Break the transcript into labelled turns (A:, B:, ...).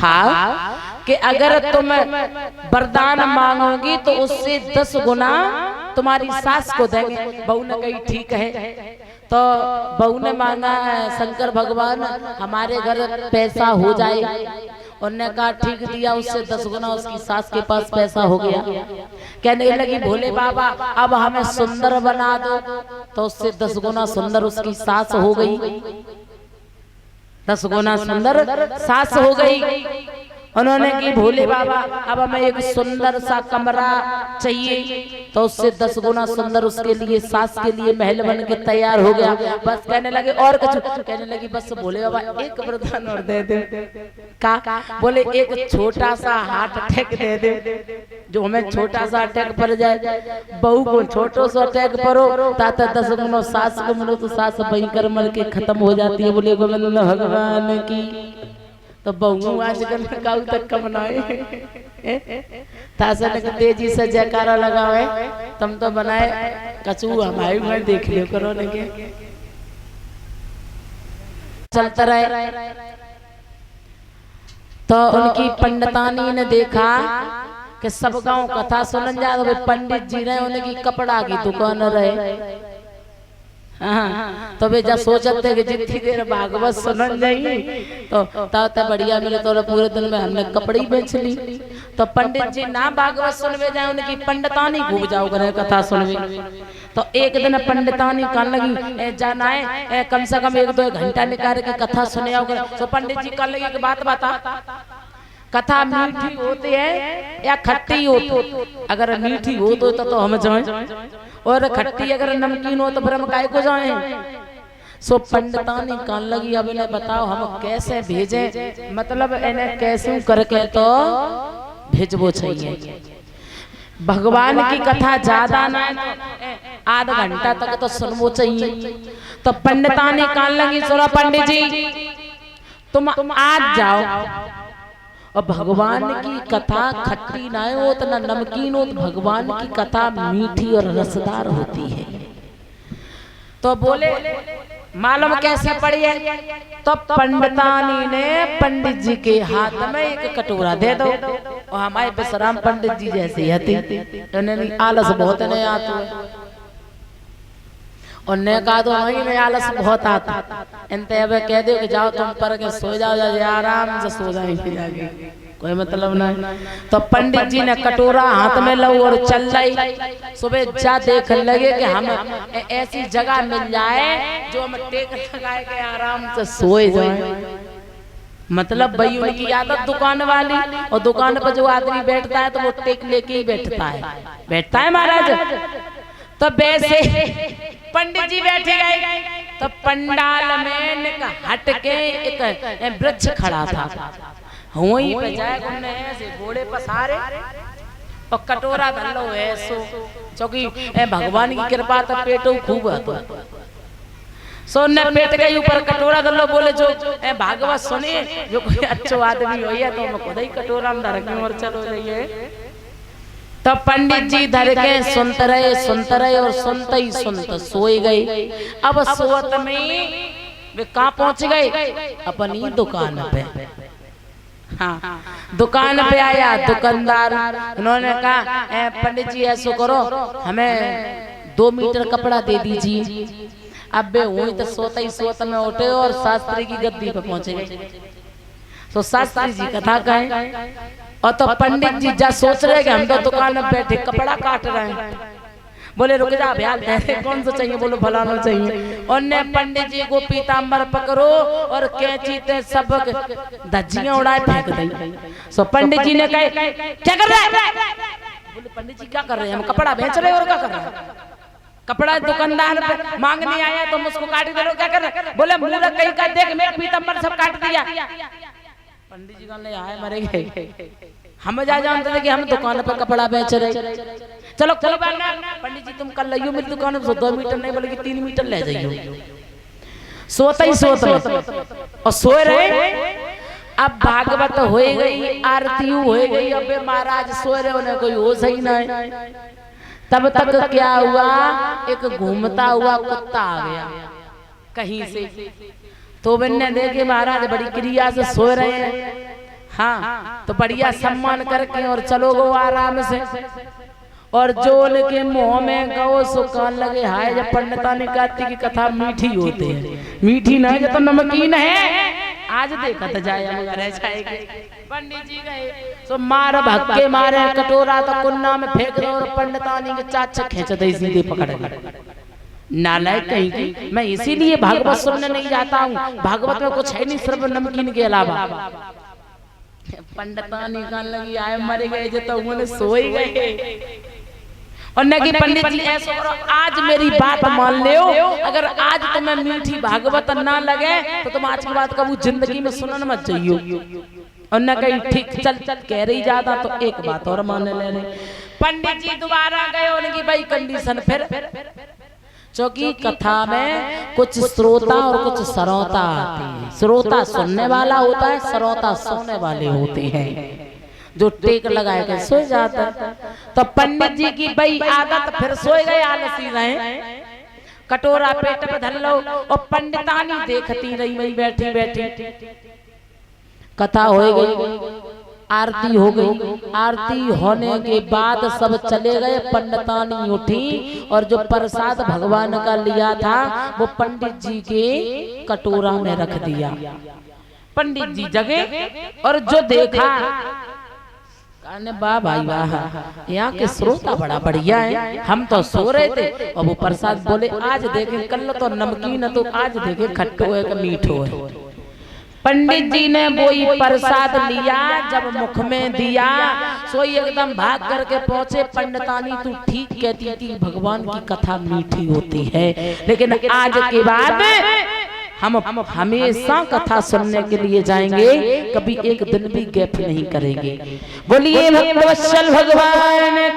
A: कहा कि अगर तुम वरदान मांगोगी तो उससे 10 गुना तुम्हारी सास को देंगे। बहू ने कही ठीक है। तो बहू ने मांगा शंकर भगवान हमारे घर पैसा हो जाए। उन्होंने कहा ठीक दिया, उससे 10 गुना उसकी सास के पास पैसा हो गया। कहने लगी भोले बाबा अब हमें सुंदर बना दो। तो उससे 10 गुना सुंदर उसकी सास हो गई। 10 गुना सुंदर सास हो गई। उन्होंने की भोले बाबा अब हमें एक सुंदर सा कमरा चाहिए। तो उससे 10 गुना सुंदर उसके लिए सास के लिए महल बन के तैयार हो गया। बस कहने लगे और कुछ, कहने लगी बस भोले बाबा एक वरदान और दे दे। का बोले एक छोटा सा हार्ट अटैक दे दे, जो हमें छोटा सा अटैक पड़ जाए। बहू को छोटो सा अटैक पड़ो ताता 10 गुना सास को मिलो तो सास भयंकर मर के खत्म हो जाती है। बोले गोविंद भगवान की। तो बहू आजकल काल तक का बनाए तेजी से जयकारा लगावे। तुम तो बनाए कचू हमारे में देख लियो करो लगे चलता रहे। तो उनकी पंडितानी ने देखा कि सब गांव कथा सुनन जा रहे, पंडित जी रहे उनकी कपड़ा की दुकान रहे। हाँ, तो वे जब सोचते कि जितनी देर भागवत सुनन जाएगी तो ताता बढ़िया मिले तो पूरे दिन में हमने कपड़े ही बेच ली। तो पंडित जी ना भागवत सुनवे जाए, उनकी पंडितानी घूम जाओ करे कथा सुनवे। तो एक दिन पंडितानी कहने लगी जाना है कम से कम 1-2 घंटा निकाल के कथा सुने आओ। तो पंडित जी कहने लगी कि बात बता, कथा मीठी होती है या खट्टी होती? अगर मीठी हो तो हम जाएं, और खट्टी अगर नमकीन हो तो फिर हम काय को जाएं। सो पंडितानी कहने लगी अब इन्हें बताओ हम कैसे भेजें, मतलब इन्हें कैसे करके तो भेजबो चाहिए। भगवान की कथा ज्यादा ना आधा घंटा तक तो सुनबो चाहिए। तो पंडितानी कहने लगी सुनो पंडित जी तुम आज जाओ, और भगवान की कथा खट्टी ना हो उतना नमकीन हो, तो भगवान की कथा मीठी और रसदार होती है। तो बोले मालूम कैसे पड़ी है? तो पंडितानी ने पंडित जी के हाथ में एक कटोरा दे दो, और हमारे विश्राम पंडित जी जैसे हती आलस बहुत नहीं आता और ने कहा तो वही में आलस बहुत आता। इनते अब कह दो कि जाओ तुम पर के सो जाओ, आराम से सो जाएंगे आगे, कोई मतलब नहीं। तो पंडित जी ने कटोरा हाथ में लो और चल रही। सुबह जा देख लगे कि हम ऐसी जगह मिल जाए जो हम टेक लगाए के आराम से सोए जाए। मतलब भाई उनकी आदत दुकान वाली, और दुकान पर जो आदमी बैठता है तो वो टेक लेके ही बैठता है महाराज। तो वैसे पंडित जी बैठे गए। तो पंडाल में हट के एक वृक्ष खड़ा था, वहीं पे जाए उन्होंने ऐसे घोड़े पसारे और कटोरा धर लो ऐसो, क्योंकि भगवान की कृपा तो पेटो खूब है। सो ने पेट के ऊपर कटोरा धर लो। बोले जो भागवत सुने जो कोई अच्छो आदमी हो या तो खुद ही कटोरा में धर के और चलो जाइए। तो पंडित जी धर के सुनते रहे और सुनते ही सुनते सोए गए। अब सोत में वे कहाँ पहुंच गए? अपनी दुकान पे। हाँ, दुकान पे आया दुकानदार, उन्होंने कहा पंडित जी ऐसा करो हमें 2 मीटर कपड़ा दे दीजिए। अब वे हुई तो सोत में उठे और शास्त्री की गद्दी पे पहुंचे गए। तो शास्त्री जी कथा कहें, और तो पंडित जी जा सोच रहे कि हम तो दुकान में बैठे कपड़ा काट रहे हैं। बोले रुक जा भैया कौन सा चाहिए? बोलो फलाना चाहिए। और ने पंडित जी को पीताम्बर पकड़ो और कैंची ते सब धज्जियां उड़ाए फेंक दी। सो पंडित जी ने कहे क्या कर रहे हैं? बोले पंडित जी क्या कर रहे हैं? हम कपड़ा बेच रहे हैं। और क्या कर रहे हैं? कपड़ा दुकानदार मांगने आया तो मुझको काट दे लो, क्या कर रहे? बोले मुझे कहीं का देख मैं पीताम्बर सब काट दिया। पंडित जी कहने आए मरे गए, हम जा जानते थे कि हम दुकान पर कपड़ा बेच रहे। चलो कोई बात ना पंडित जी तुम कल लाइयो मेरी दुकान पे 2 मीटर नहीं बल्कि 3 मीटर ले जाइयो। सोता ही सोत और सोए रहे। अब भागवत हो गई, आरती हो गई, अब महाराज सोए रहे, उन्हें कोई होश ही नहीं। तब तक क्या हुआ, एक घूमता हुआ कुत्ता आ गया कहीं से। तो मैंने देखे महाराज बड़ी क्रिया से सो रहे हैं, हाँ तो बढ़िया सम्मान करके और चलो गो आराम से। और जो उनके मुंह में गो सुकान लगे हाय जब पंडिता ने कहती की कथा मीठी होती है, मीठी ना है तो नमकीन है। आज देखा तो जाए मगर पंडित जी गए तो मार भक्के मारे कटोरा तो कुन्ना में फेंक दो और पंडितानी के चाचा खींच दे सीधे पकड़ गए। नालायक कहीं की। मैं इसीलिए भागवत सुनने नहीं जाता हूँ, भागवत में कुछ है नहीं सिर्फ नमकीन के अलावा। पंडितानी कहने लगी आए मरे गए जो तो उन्होंने सो ही गए और न कि पंडित जी ऐसा आज मेरी बात मान ले, अगर आज तुम्हें मीठी भागवत ना लगे तो तुम आज की बात कभी जिंदगी में सुनना मत चाहिए। और न कहीं ठीक चल चल कह रही ज्यादा तो एक बात और मान ले रहे। पंडित जी दोबारा गए उनकी भाई कंडीशन फिर, क्योंकि कथा में कुछ श्रोता और कुछ सरोता आते हैं। श्रोता सुनने वाला होता है, सरोता सोने वाले होते हैं जो टेक लगाए के सो जाता। तो पंडित जी की भाई आदत फिर सोए गए, आलसी रहे, कटोरा पेट पे धर लो और पंडितानी देखती रही वही बैठी बैठी। कथा हो गई, आरती हो गई। आरती होने के बाद सब चले गए, पंडितानी उठी और जो प्रसाद भगवान का लिया था वो पंडित जी के कटोरा में रख दिया। पंडित जी जगे और जो देखा वाह भाई वाह, यहाँ के श्रोता बड़ा बढ़िया है, हम तो सो रहे थे और वो प्रसाद बोले आज देखे कल तो नमकीन तो आज देखे खट्टो है कि मीठो है। पंडित जी ने वही प्रसाद लिया, जब मुख में दिया सोई एकदम भाग करके पहुंचे। पंडितानी तू ठीक कहती थी भगवान की कथा मीठी होती है, लेकिन आज के बाद हम हमेशा कथा सुनने के लिए जाएंगे, कभी एक दिन भी गैप नहीं करेंगे। बोलिए भक्तवत्सल भगवान